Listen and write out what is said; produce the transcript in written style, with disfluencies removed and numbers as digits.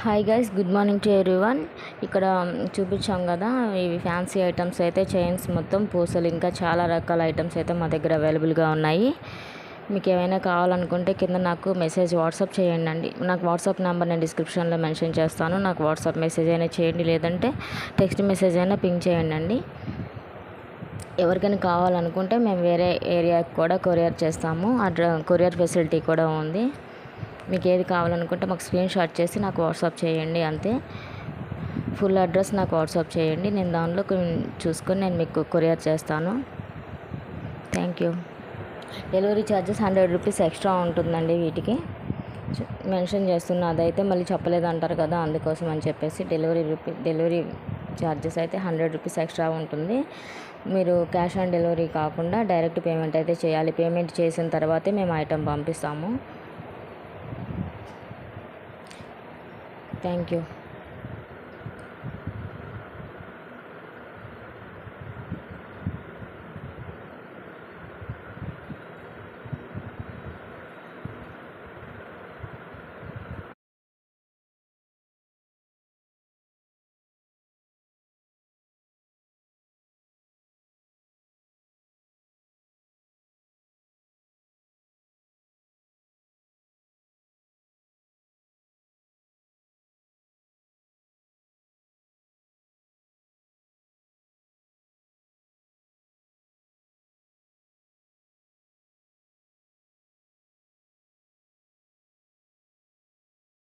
Hi guys, good morning to everyone. ఇక్కడ చూపించాం కదా, ఇవి ఫ్యాన్సీ ఐటమ్స్ అయితే చైన్స్ మొత్తం పూసలు ఇంకా చాలా రకాల ఐటమ్స్ అయితే మా దగ్గర అవైలబుల్గా ఉన్నాయి. మీకు ఏమైనా కావాలనుకుంటే కింద నాకు వాట్సాప్ చేయండి. నాకు వాట్సాప్ నెంబర్ నేను డిస్క్రిప్షన్లో మెన్షన్ చేస్తాను. నాకు వాట్సాప్ మెసేజ్ అయినా చేయండి, లేదంటే టెక్స్ట్ మెసేజ్ అయినా పింక్ చేయండి. ఎవరికైనా కావాలనుకుంటే మేము వేరే ఏరియాకి కూడా కొరియర్ చేస్తాము. కొరియర్ ఫెసిలిటీ కూడా ఉంది. మీకు ఏది కావాలనుకుంటే మాకు స్క్రీన్ షాట్ చేసి నాకు వాట్సాప్ చేయండి, అంతే. ఫుల్ అడ్రస్ నాకు వాట్సాప్ చేయండి, నేను దానిలో చూసుకొని నేను మీకు కొరియర్ చేస్తాను. Thank you. Delivery charges 100 rupees extra ఉంటుందండి. వీటికి మెన్షన్ చేస్తున్నా, అదైతే మళ్ళీ చెప్పలేదు అంటారు కదా, అందుకోసం అని చెప్పేసి డెలివరీ ఛార్జెస్ అయితే 100 రూపీస్ ఎక్స్ట్రా ఉంటుంది. మీరు క్యాష్ ఆన్ డెలివరీ కాకుండా డైరెక్ట్ పేమెంట్ అయితే చేయాలి. పేమెంట్ చేసిన తర్వాతే మేము ఐటెం పంపిస్తాము. Thank you.